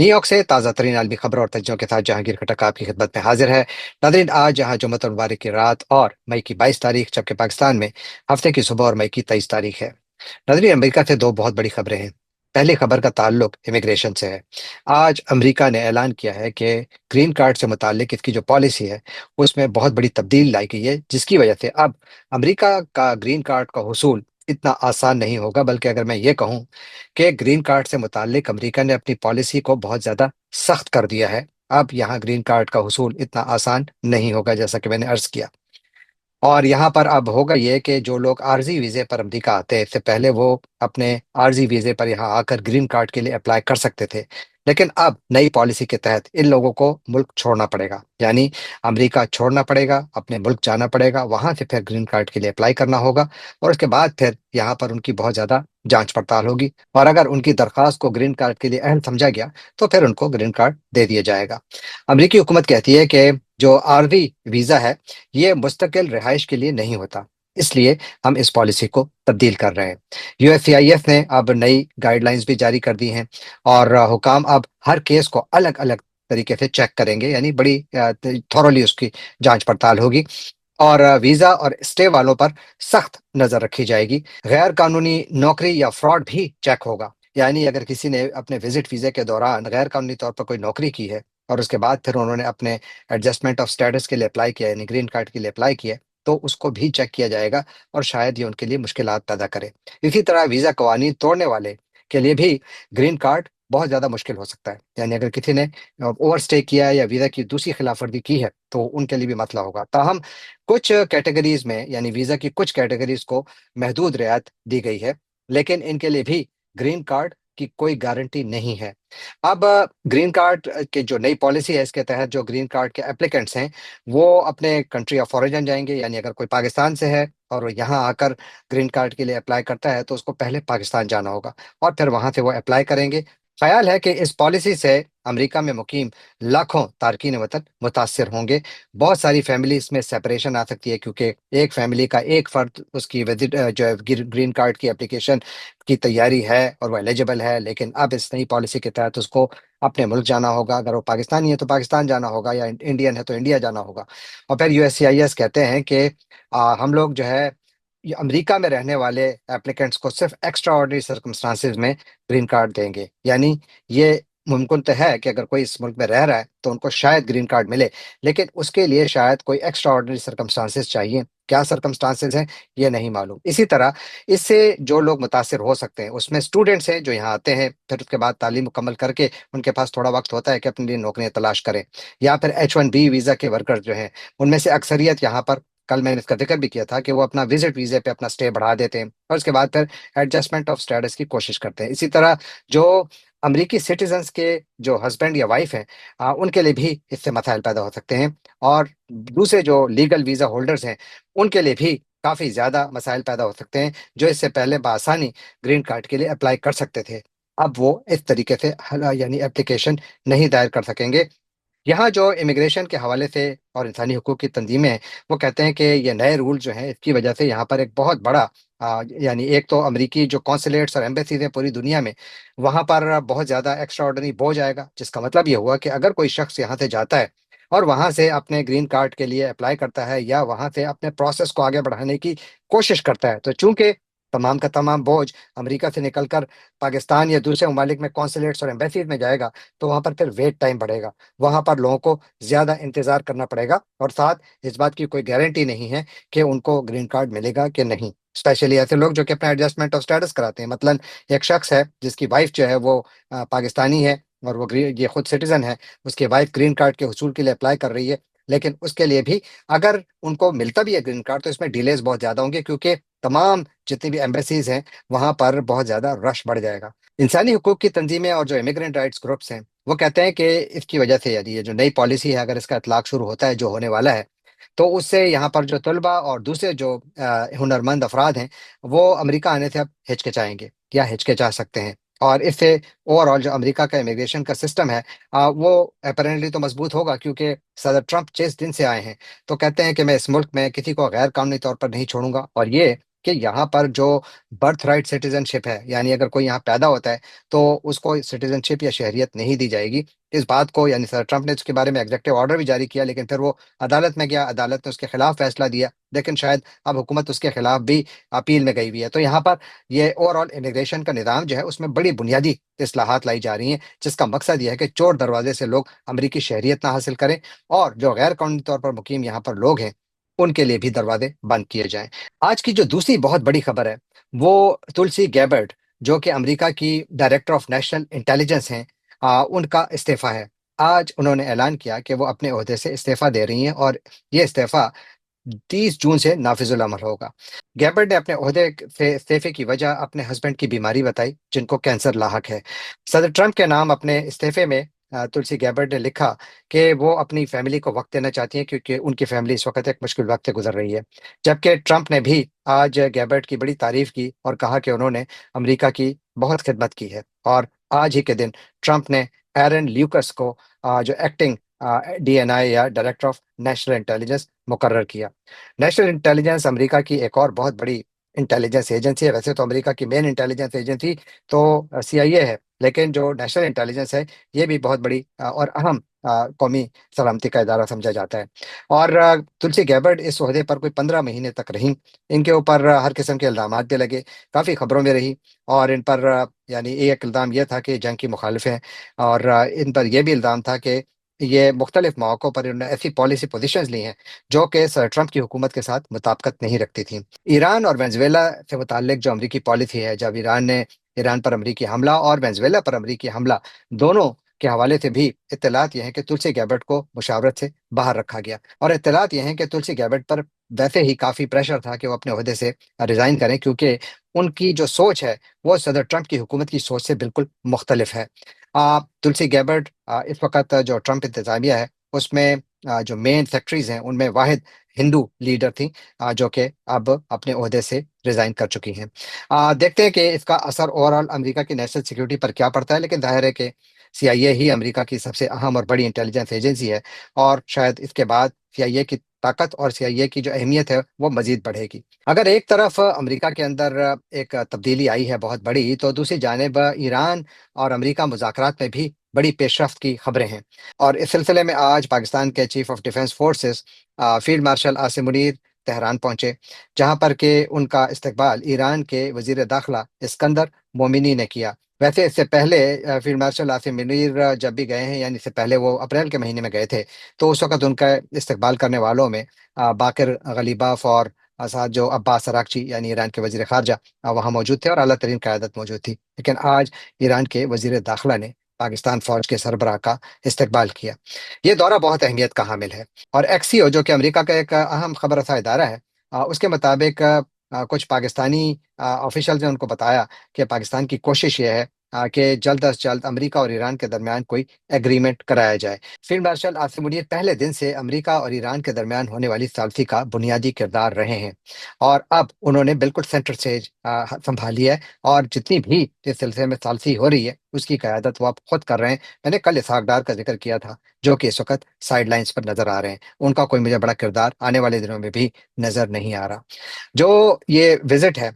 New York से ताज़ा तरीन आलमी खबर और तज्जों के साथ जहांगीर खटक आपकी खिदमत में हाजिर है। नादरीन, आज जहां जुम्मत मुबारक की रात और मई की 22 तारीख, जबकि पाकिस्तान में हफ्ते की सुबह और मई की 23 तारीख है। नादरीन, अमेरिका से दो बहुत बड़ी खबरें हैं। पहली खबर का ताल्लुक इमिग्रेशन से है। आज अमेरिका ने ऐलान किया है कि ग्रीन कार्ड से मुतालिक इसकी जो पॉलिसी है उसमें बहुत बड़ी तब्दील लाई गई है, जिसकी वजह से अब अमेरिका का ग्रीन कार्ड का हुसूल इतना आसान नहीं होगा। बल्कि अगर मैं ये कहूँ कि ग्रीन कार्ड से मुतालिक अमेरिका ने अपनी पॉलिसी को बहुत ज़्यादा सख्त कर दिया है। अब यहाँ ग्रीन कार्ड का हुसूल इतना आसान नहीं होगा, जैसा कि मैंने अर्ज किया। और यहाँ पर अब होगा ये कि जो लोग आर्जी वीज़े पर अमेरिका आते हैं, इससे पहले वो अपने आर्जी वीज़े पर यहाँ आकर ग्रीन कार्ड के लिए अप्लाई कर सकते थे। लेकिन अब नई पॉलिसी के तहत इन लोगों को मुल्क छोड़ना पड़ेगा, यानी अमेरिका छोड़ना पड़ेगा, अपने मुल्क जाना पड़ेगा, वहां से फिर ग्रीन कार्ड के लिए अप्लाई करना होगा। और उसके बाद फिर यहाँ पर उनकी बहुत ज़्यादा जांच पड़ताल होगी, और अगर उनकी दरख्वास्त को ग्रीन कार्ड के लिए अहल समझा गया तो फिर उनको ग्रीन कार्ड दे दिया जाएगा। अमेरिकी हुकूमत कहती है कि जो आरवी वीज़ा है ये मुस्तकिल रिहाइश के लिए नहीं होता, इसलिए हम इस पॉलिसी को तब्दील कर रहे हैं। यूएससीआईएस ने अब नई गाइडलाइंस भी जारी कर दी हैं, और हुकाम अब हर केस को अलग अलग तरीके से चेक करेंगे, यानी बड़ी थॉरोली उसकी जांच पड़ताल होगी। और वीजा और स्टे वालों पर सख्त नजर रखी जाएगी। गैर कानूनी नौकरी या फ्रॉड भी चेक होगा, यानी अगर किसी ने अपने विजिट वीजे के दौरान गैर कानूनी तौर पर कोई नौकरी की है और उसके बाद फिर उन्होंने अपने एडजस्टमेंट ऑफ स्टेटस के लिए अप्लाई किया, यानी ग्रीन कार्ड के लिए अप्लाई किया, तो उसको भी चेक किया जाएगा, और शायद ये उनके लिए मुश्किलात पैदा करे। इसी तरह वीजा कवानीन तोड़ने वाले के लिए भी ग्रीन कार्ड बहुत ज्यादा मुश्किल हो सकता है, यानी अगर किसी ने ओवर स्टे किया है या वीजा की दूसरी खिलाफ वर्जी की है तो उनके लिए भी मसला होगा। ताहम कुछ कैटेगरीज में, यानी वीजा की कुछ कैटेगरीज को महदूद रियायत दी गई है, लेकिन इनके लिए भी ग्रीन कार्ड की कोई गारंटी नहीं है। अब ग्रीन कार्ड की जो नई पॉलिसी है, इसके तहत जो ग्रीन कार्ड के एप्लीकेंट्स हैं वो अपने कंट्री ऑफ ओरिजिन जाएंगे, यानी अगर कोई पाकिस्तान से है और वो यहाँ आकर ग्रीन कार्ड के लिए अप्लाई करता है तो उसको पहले पाकिस्तान जाना होगा और फिर वहां से वो अप्लाई करेंगे। ख्याल है कि इस पॉलिसी से अमेरिका में मुकीम लाखों तारकीन वतन मुतासर होंगे। बहुत सारी फैमिली इसमें सेपरेशन आ सकती है, क्योंकि एक फैमिली का एक फर्द उसकी विजिट जो है ग्रीन कार्ड की एप्लीकेशन की तैयारी है और वो एलिजिबल है, लेकिन अब इस नई पॉलिसी के तहत उसको अपने मुल्क जाना होगा। अगर वो पाकिस्तानी है तो पाकिस्तान जाना होगा, या इंडियन है तो इंडिया जाना होगा। और फिर यूएससीआईएस कहते हैं कि हम लोग जो है ये अमेरिका में रहने वाले एप्लीकेंट्स को सिर्फ एक्स्ट्रा ऑर्डिनरी सर्कमस्टांसिस में ग्रीन कार्ड देंगे, यानी ये मुमकिन तो है कि अगर कोई इस मुल्क में रह रहा है तो उनको शायद ग्रीन कार्ड मिले, लेकिन उसके लिए शायद कोई एक्स्ट्रा ऑर्डिनरी सर्कमस्टांसिस चाहिए। क्या सर्कमस्टांसिस हैं ये नहीं मालूम। इसी तरह इससे जो लोग मुतासिर हो सकते हैं उसमें स्टूडेंट्स हैं जो यहाँ आते हैं, फिर उसके बाद तालीम मुकम्मल करके उनके पास थोड़ा वक्त होता है कि अपने लिए नौकरियां तलाश करें, या फिर H1B वीज़ा के वर्कर्स जो हैं, उनमें से अक्सरियत यहाँ पर, कल मैंने इसका जिक्र भी किया था कि वो अपना विजिट वीजे पे अपना स्टे बढ़ा देते हैं और उसके बाद फिर एडजस्टमेंट ऑफ स्टेटस की कोशिश करते हैं। इसी तरह जो अमरीकी सिटीजन्स के जो हस्बैंड या वाइफ हैं, उनके लिए भी इससे मसाइल पैदा हो सकते हैं। और दूसरे जो लीगल वीजा होल्डर्स हैं उनके लिए भी काफ़ी ज़्यादा मसाइल पैदा हो सकते हैं, जो इससे पहले बआसानी ग्रीन कार्ड के लिए अप्लाई कर सकते थे। अब वो इस तरीके से यानी एप्लीकेशन नहीं दायर कर सकेंगे। यहाँ जो इमिग्रेशन के हवाले से और इंसानी हकूक की तंजीमें हैं, वो कहते हैं कि ये नए रूल जो हैं इसकी वजह से यहाँ पर एक बहुत बड़ा यानी एक तो अमरीकी जो कॉन्सुलेट्स और एम्बेसीज हैं पूरी दुनिया में, वहाँ पर बहुत ज़्यादा एक्स्ट्रा ऑर्डनरी बोझ आएगा। जिसका मतलब ये हुआ कि अगर कोई शख्स यहाँ से जाता है और वहाँ से अपने ग्रीन कार्ड के लिए अप्लाई करता है या वहाँ से अपने प्रोसेस को आगे बढ़ाने की कोशिश करता है, तो चूंकि तमाम का तमाम बोझ अमेरिका से निकलकर पाकिस्तान या दूसरे ममालिक में कॉन्सुलेट्स और एम्बेसीज में जाएगा, तो वहाँ पर फिर वेट टाइम बढ़ेगा, वहां पर लोगों को ज्यादा इंतजार करना पड़ेगा, और साथ इस बात की कोई गारंटी नहीं है कि उनको ग्रीन कार्ड मिलेगा कि नहीं। स्पेशली ऐसे लोग जो कि अपना एडजस्टमेंट ऑफ स्टेटस कराते हैं, मतलब एक शख्स है जिसकी वाइफ जो है वो पाकिस्तानी है और वो ये खुद सिटीजन है, उसकी वाइफ ग्रीन कार्ड के हुसूल के लिए अप्लाई कर रही है, लेकिन उसके लिए भी अगर उनको मिलता भी है ग्रीन कार्ड तो इसमें डिलेज बहुत ज्यादा होंगे, क्योंकि तमाम जितनी भी एम्बेसीज हैं वहां पर बहुत ज्यादा रश बढ़ जाएगा। इंसानी हकूक की तंजीमें और जो इमिग्रेंट राइट्स ग्रुप्स हैं वो कहते हैं कि इसकी वजह से, यदि ये जो नई पॉलिसी है अगर इसका इतलाक शुरू होता है जो होने वाला है, तो उससे यहाँ पर जो तलबा और दूसरे जो हुनरमंद अफराद हैं वो अमेरिका आने से अब हिचकिचाएंगे या हिचकिचा सकते हैं। और इससे ओवरऑल जो अमेरिका का इमिग्रेशन का सिस्टम है वो अपेरेंटली तो मजबूत होगा, क्योंकि सदर ट्रंप जिस दिन से आए हैं तो कहते हैं कि मैं इस मुल्क में किसी को गैर कानूनी तौर पर नहीं छोड़ूंगा, और ये کہ یہاں پر جو برتھ رائٹ سٹیزن شپ ہے، یعنی اگر کوئی یہاں پیدا ہوتا ہے تو اس کو سٹیزن شپ یا شہریت نہیں دی جائے گی۔ اس بات کو یعنی صدر ٹرمپ نے اس کے بارے میں ایگزیکٹو آرڈر بھی جاری کیا، لیکن پھر وہ عدالت میں گیا، عدالت نے اس کے خلاف فیصلہ دیا، لیکن شاید اب حکومت اس کے خلاف بھی اپیل میں گئی ہوئی ہے۔ تو یہاں پر یہ اوور آل امیگریشن کا نظام جو ہے اس میں بڑی بنیادی اصلاحات لائی جا رہی ہیں، جس کا مقصد یہ ہے کہ چور دروازے سے لوگ امریکی شہریت نہ حاصل کریں، اور جو غیر قانونی طور پر مقیم یہاں پر لوگ ہیں ان کے لیے بھی دروازے بند کیے جائیں۔ آج کی جو دوسری بہت بڑی خبر ہے وہ تلسی گیبرڈ، جو کہ امریکہ کی ڈائریکٹر آف نیشنل انٹیلیجنس ہیں، ان کا استعفیٰ ہے۔ آج انہوں نے اعلان کیا کہ وہ اپنے عہدے سے استعفیٰ دے رہی ہیں، اور یہ استعفیٰ 30 جون سے نافذ العمل ہوگا۔ گیبرڈ نے اپنے عہدے سے استعفے کی وجہ اپنے ہسبینڈ کی بیماری بتائی، جن کو کینسر لاحق ہے۔ صدر ٹرمپ کے نام اپنے استعفے میں تلسی گیبرڈ نے لکھا کہ وہ اپنی فیملی کو وقت دینا چاہتی ہیں، کیونکہ ان کی فیملی اس وقت ایک مشکل وقت سے گزر رہی ہے۔ جبکہ ٹرمپ نے بھی آج گیبرڈ کی بڑی تعریف کی اور کہا کہ انہوں نے امریکہ کی بہت خدمت کی ہے۔ اور آج ہی کے دن ٹرمپ نے ایرن لیوکس کو جو ایکٹنگ DNI یا ڈائریکٹر آف نیشنل انٹیلیجنس مقرر کیا۔ نیشنل انٹیلیجنس امریکہ کی ایک اور بہت بڑی انٹیلیجنس ایجنسی ہے۔ ویسے تو امریکہ کی مین انٹیلیجنس ایجنسی تو CIA ہے، لیکن جو نیشنل انٹیلیجنس ہے یہ بھی بہت بڑی اور اہم قومی سلامتی کا ادارہ سمجھا جاتا ہے۔ اور تلسی گیبرڈ اس عہدے پر کوئی 15 مہینے تک رہیں۔ ان کے اوپر ہر قسم کے الزامات بھی لگے، کافی خبروں میں رہی، اور ان پر یعنی ایک الزام یہ تھا کہ جنگ کی مخالف ہیں، اور ان پر یہ بھی الزام تھا کہ یہ مختلف مواقعوں پر انہوں نے ایسی پالیسی پوزیشنز لی ہیں جو کہ سر ٹرمپ کی حکومت کے ساتھ مطابقت نہیں رکھتی تھیں۔ ایران اور وینزویلا سے متعلق جو امریکی پالیسی ہے، جب ایران پر امریکی حملہ اور وینزویلا پر امریکی حملہ، دونوں کے حوالے سے بھی اطلاعات یہ ہیں کہ تلسی گیبرڈ کو مشاورت سے باہر رکھا گیا، اور اطلاعات یہ ہیں کہ تلسی گیبرڈ پر ویسے ہی کافی پریشر تھا کہ وہ اپنے عہدے سے ریزائن کریں، کیونکہ ان کی جو سوچ ہے وہ صدر ٹرمپ کی حکومت کی سوچ سے بالکل مختلف ہے۔ تلسی گیبرڈ اس وقت جو ٹرمپ انتظامیہ ہے اس میں جو مین سیکٹریز ہیں ان میں واحد ہندو لیڈر تھیں، جو کہ اب اپنے عہدے سے ریزائن کر چکی ہیں۔ دیکھتے ہیں کہ اس کا اثر اوور آل امریکہ کی نیشنل سیکیورٹی پر کیا پڑتا ہے، لیکن ظاہر ہے کہ CIA ہی امریکہ کی سب سے اہم اور بڑی انٹیلیجنس ایجنسی ہے، اور شاید اس کے بعد CIA کی طاقت اور CIA کی جو اہمیت ہے وہ مزید بڑھے گی۔ اگر ایک طرف امریکہ کے اندر ایک تبدیلی آئی ہے بہت بڑی، تو دوسری جانب ایران اور امریکہ مذاکرات میں بھی بڑی پیش رفت کی خبریں ہیں۔ اور اس سلسلے میں آج پاکستان کے chief of defence forces field marshal Asim Munir Tehran پہنچے، جہاں پر کہ ان کا استقبال ایران کے وزیر داخلہ اسکندر مومنی نے کیا۔ ویسے اس سے پہلے فیلڈ مارشل عاصم منیر جب بھی گئے ہیں، یعنی اس سے پہلے وہ اپریل کے مہینے میں گئے تھے، تو اس وقت ان کا استقبال کرنے والوں میں باقر غلیباف اور ساتھ جو عباس اراغچی یعنی ایران کے وزیر خارجہ وہاں موجود تھے، اور اعلیٰ ترین قیادت موجود تھی۔ لیکن آج ایران کے وزیر داخلہ نے پاکستان فوج کے سربراہ کا استقبال کیا۔ یہ دورہ بہت اہمیت کا حامل ہے، اور ایکسیو جو کہ امریکہ کا ایک اہم خبر رساں ادارہ ہے، اس کے مطابق کچھ پاکستانی آفیشلز نے ان کو بتایا کہ پاکستان کی کوشش یہ ہے کہ جلد از جلد امریکہ اور ایران کے درمیان کوئی ایگریمنٹ کرایا جائے۔ فیلڈ مارشل عاصم منیر پہلے دن سے امریکہ اور ایران کے درمیان ہونے والی ثالثی کا بنیادی کردار رہے ہیں، اور اب انہوں نے بالکل سینٹر سٹیج سنبھالی ہے، اور جتنی بھی اس سلسلے میں ثالثی ہو رہی ہے اس کی قیادت وہ اب خود کر رہے ہیں۔ میں نے کل اسحاق ڈار کا ذکر کیا تھا، جو کہ اس وقت سائیڈ لائنز پر نظر آ رہے ہیں، ان کا کوئی مجھے بڑا کردار آنے والے دنوں میں بھی نظر نہیں آ رہا۔ جو یہ وزٹ ہے،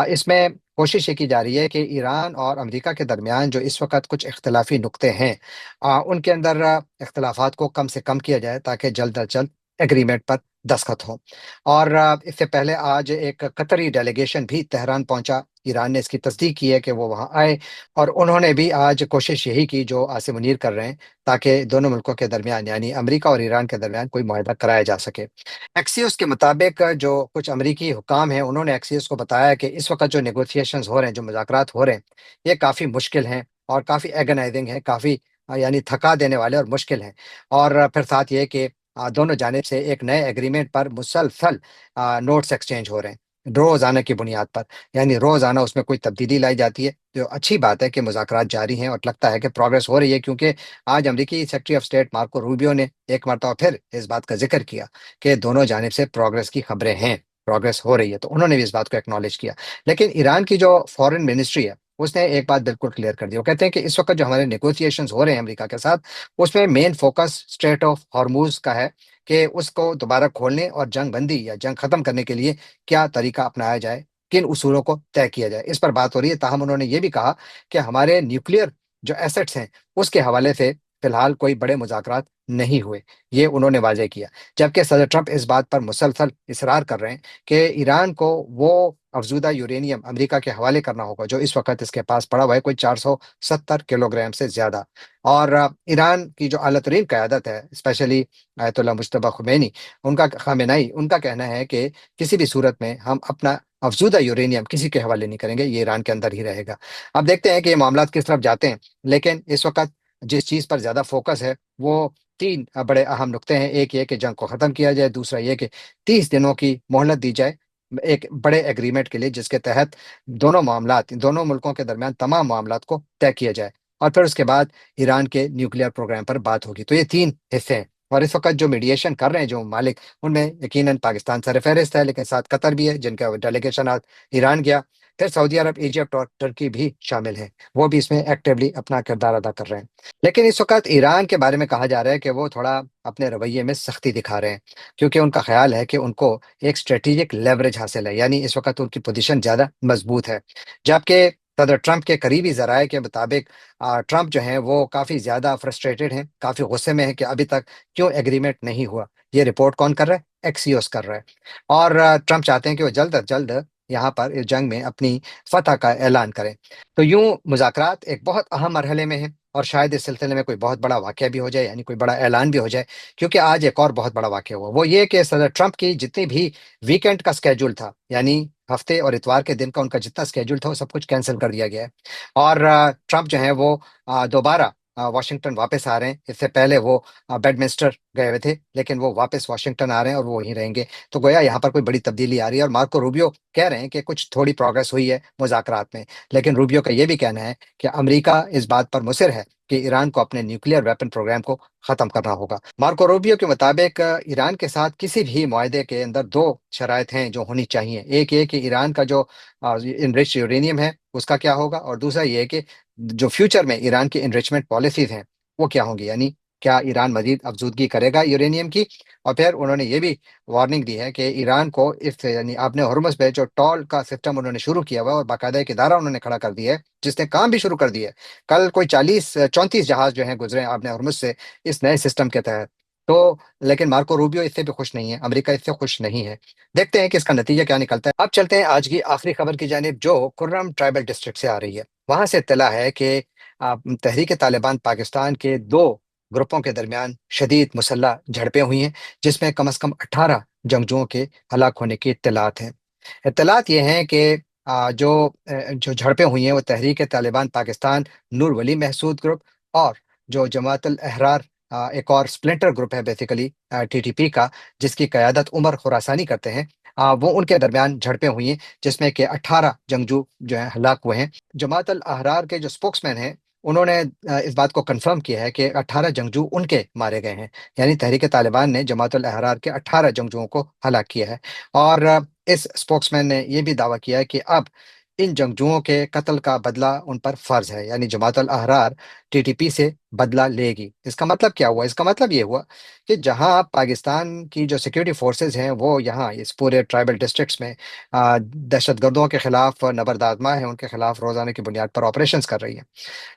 اس میں کوشش یہ کی جا رہی ہے کہ ایران اور امریکہ کے درمیان جو اس وقت کچھ اختلافی نقطے ہیں، ان کے اندر اختلافات کو کم سے کم کیا جائے، تاکہ جلد از جلد ایگریمنٹ پر دستخط ہو۔ اور اس سے پہلے آج ایک قطری ڈیلیگیشن بھی تہران پہنچا۔ ایران نے اس کی تصدیق کی ہے کہ وہ وہاں آئے، اور انہوں نے بھی آج کوشش یہی کی جو عاصم منیر کر رہے ہیں، تاکہ دونوں ملکوں کے درمیان یعنی امریکہ اور ایران کے درمیان کوئی معاہدہ کرایا جا سکے۔ ایکسیوس کے مطابق جو کچھ امریکی حکام ہیں انہوں نے ایکسیوس کو بتایا کہ اس وقت جو نیگوسیشنز ہو رہے ہیں، جو مذاکرات ہو رہے ہیں، یہ کافی مشکل ہیں اور کافی ایگنائزنگ ہیں، کافی یعنی تھکا دینے والے اور مشکل ہیں۔ اور پھر ساتھ یہ کہ دونوں جانب سے ایک نئے ایگریمنٹ پر مسلسل نوٹس ایکسچینج ہو رہے ہیں روزانہ کی بنیاد پر، یعنی روزانہ اس میں کوئی تبدیلی لائی جاتی ہے، جو اچھی بات ہے کہ مذاکرات جاری ہیں اور لگتا ہے کہ پروگرس ہو رہی ہے، کیونکہ آج امریکی secretary of state Marco Rubio نے ایک مرتبہ پھر اس بات کا ذکر کیا کہ دونوں جانب سے پروگرس کی خبریں ہیں، پروگرس ہو رہی ہے، تو انہوں نے بھی اس بات کو ایکنالج کیا۔ لیکن ایران کی جو فورن منسٹری ہے उसने एक बात बिल्कुल क्लियर कर दी। वो कहते हैं कि इस वक्त जो हमारे नेगोशिएशंस हो रहे हैं अमेरिका के साथ, उसमें main focus straight of Hormuz का है कि उसको दोबारा खोलने और जंग बंदी या जंग खत्म करने के लिए क्या तरीका अपनाया जाए, किन उसूलों को तय किया जाए, इस पर बात हो रही है। ताहम उन्होंने ये भी कहा कि हमारे न्यूक्लियर जो एसेट्स हैं उसके हवाले से फिलहाल कोई बड़े मुज़ाकरात नहीं हुए, ये उन्होंने वाजे किया। जबकि सदर ट्रंप इस बात पर मुसलसल इसरार कर रहे हैं कि ईरान को वो अफजूदा यूरेनियम अमेरिका के हवाले करना होगा जो इस वक्त इसके पास पड़ा हुआ है, कोई 470 किलोग्राम से ज्यादा। और ईरान की जो आला तरीन क़यादत है, स्पेशली आयतुल्लाह मुज्तबा खुमैनी, उनका खामेनेई, उनका कहना है कि किसी भी सूरत में हम अपना अफजूदा यूरेनियम किसी के हवाले नहीं करेंगे, ये ईरान के अंदर ही रहेगा। अब देखते हैं कि ये मामला किस तरफ जाते हैं। लेकिन इस वक्त जिस चीज पर ज्यादा फोकस है वो तीन बड़े अहम नुक्ते हैं। एक ये कि जंग को खत्म किया जाए, दूसरा ये कि 30 दिनों की मोहलत दी जाए एक बड़े एग्रीमेंट के लिए, जिसके तहत दोनों मामलात, दोनों मुल्कों के दरमियान तमाम मामलात को तय किया जाए। और फिर उसके बाद ईरान के न्यूक्लियर प्रोग्राम पर बात होगी। तो ये तीन हिस्से हैं। और इस वक्त जो मीडिएशन कर रहे हैं जो मालिक, उनमें यकीनन पाकिस्तान सरफहरिस्त है, लेकिन साथ कतर भी है जिनका डेलीगेशन आज ईरान गया। फिर सऊदी अरब, इजिप्ट और तुर्की भी शामिल हैं, वो भी इसमें एक्टिवली अपना किरदार अदा कर रहे हैं। लेकिन इस वक्त ईरान के बारे में कहा जा रहा है कि वो थोड़ा अपने रवैये में सख्ती दिखा रहे हैं, क्योंकि उनका ख्याल है कि उनको एक स्ट्रेटेजिक लेवरेज हासिल है, यानी इस वक्त उनकी पोजीशन ज्यादा मजबूत है। जबकि सदर ट्रंप के करीबी जराये के मुताबिक ट्रंप जो हैं वो काफी ज्यादा फ्रस्ट्रेटेड हैं, काफी गुस्से में है कि अभी तक क्यों एग्रीमेंट नहीं हुआ। ये रिपोर्ट कौन कर रहा है? एक्सियोस कर रहा है। और ट्रंप चाहते हैं कि वो जल्द अज जल्द यहाँ पर इस जंग में अपनी फतह का ऐलान करें। तो यूं मुज़ाकरात एक बहुत अहम मरहले में है, और शायद इस सिलसिले में कोई बहुत बड़ा वाक़या भी हो जाए, यानी कोई बड़ा ऐलान भी हो जाए। क्योंकि आज एक और बहुत बड़ा वाक़या हुआ, वो ये कि सदर ट्रंप की जितनी भी वीकेंड का स्केड्यूल था, यानी हफ्ते और इतवार के दिन का उनका जितना स्केड्यूल था, वो सब कुछ कैंसिल कर दिया गया है। और ट्रंप जो है वो दोबारा वाशिंगटन वापस आ रहे हैं। इससे पहले वो बेडमिंस्टर गए हुए थे, लेकिन वो वापस वाशिंगटन आ रहे हैं और वो वहीं रहेंगे। तो गोया यहाँ पर कोई बड़ी तब्दीली आ रही है। और मार्को रूबियो कह रहे हैं कि कुछ थोड़ी प्रोग्रेस हुई है मुज़ाकरात में। लेकिन रूबियो का ये भी कहना है कि अमेरिका इस बात पर मुसिर है कि ईरान को अपने न्यूक्लियर वेपन प्रोग्राम को खत्म करना होगा। मार्को रूबियो के मुताबिक ईरान के साथ किसी भी मुआहदे के अंदर दो शराइत हैं जो होनी चाहिए। एक ये कि ईरान का जो इनरिच यूरेनियम है उसका क्या होगा, और दूसरा ये है कि जो फ्यूचर में ईरान की इनरिचमेंट पॉलिसीज हैं वो क्या होंगी, यानी क्या ईरान मजीद अफजूदगी करेगा यूरेनियम की। और फिर उन्होंने ये भी वार्निंग दी है कि ईरान को इस, यानी आपने हॉर्मुज़ पे जो टॉल का सिस्टम उन्होंने शुरू किया हुआ है और बाकायदा एक इदारा उन्होंने खड़ा कर दिया है जिसने काम भी शुरू कर दिया है। कल कोई 34 जहाज जो हैं गुजरे आपने हॉर्मुज़ से इस नए सिस्टम के तहत। तो लेकिन मार्को रूबियो इससे भी खुश नहीं है, अमेरिका इससे खुश नहीं है। देखते हैं कि इसका नतीजा क्या निकलता है। अब चलते हैं आज की आखिरी खबर की जानिब, जो कुर्रम ट्राइबल डिस्ट्रिक्ट से आ रही है। वहां से इत्तला है कि तहरीक तालिबान पाकिस्तान के दो ग्रुपों के दरमियान शदीद मुसल्ह झड़पें हुई हैं, जिसमें कम अज कम 18 जंगजुओं के हलाक होने की इत्तलात हैं। इत्तलात ये हैं कि जो झड़पें हुई हैं वो तहरीक तालिबान पाकिस्तान, नूर वली महसूद ग्रुप, और जो जमात अल अहरार, एक और स्प्लिंटर ग्रुप है बेसिकली टीटीपी का, जिसकी क़यादत उमर खुरासानी करते हैं, वो उनके दरमियान झड़पें हुई हैं, जिसमें कि 18 जंगजू जो है हलाक हुए हैं। जमात अल अहरार के जो स्पोक्समैन हैं उन्होंने इस बात को कंफर्म किया है कि 18 जंगजू उनके मारे गए हैं, यानी तहरीक तालिबान ने जमात अल अहरार के 18 जंगजुओं को हलाक किया है। और इस स्पोक्समैन ने यह भी दावा किया है कि अब इन जंगजुओं के कत्ल का बदला उन पर फर्ज है, यानी जमात अल अहरार टीटीपी से बदला लेगी। इसका मतलब क्या हुआ? इसका मतलब ये हुआ कि जहां पाकिस्तान की जो सिक्योरिटी फोर्सेज हैं वो यहाँ इस पूरे ट्राइबल डिस्ट्रिक्ट्स में दहशतगर्दों के खिलाफ नबरदाजमा है, उनके खिलाफ रोजाना की बुनियाद पर ऑपरेशन कर रही है।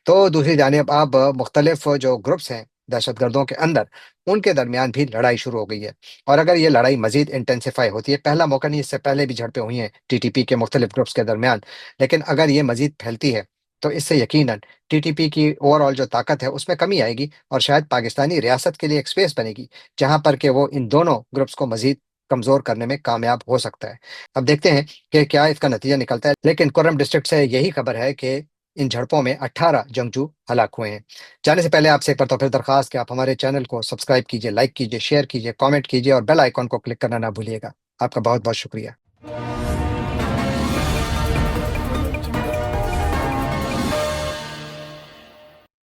तो दूसरी जानिब अब मुख्तलिफ जो ग्रुप्स हैं दहशतगर्दों के अंदर, उनके दरमियान भी लड़ाई शुरू हो गई है। और अगर ये लड़ाई मजीद इंटेंसिफाई होती है, पहला मौका नहीं, इससे पहले भी झड़पें हुई हैं टीटीपी के मुख्तलिफ ग्रुप्स के दरमियान, लेकिन अगर ये मजीद फैलती है तो इससे यकीनन टीटीपी की ओवरऑल जो ताकत है उसमें कमी आएगी, और शायद पाकिस्तानी रियासत के लिए एक स्पेस बनेगी जहां पर कि वो इन दोनों ग्रुप्स को मजीद कमजोर करने में कामयाब हो सकता है। अब देखते हैं कि क्या इसका नतीजा निकलता है। लेकिन कुर्रम डिस्ट्रिक्ट से यही खबर है कि इन झड़पों में 18 जंगजू हलाक हुए हैं। जाने से पहले आपसे एक बार तो फिर दरखास्त कि आप हमारे चैनल को सब्सक्राइब कीजिए, लाइक कीजिए, शेयर कीजिए, कमेंट कीजिए और बेल आइकॉन को क्लिक करना ना भूलिएगा। आपका बहुत बहुत शुक्रिया।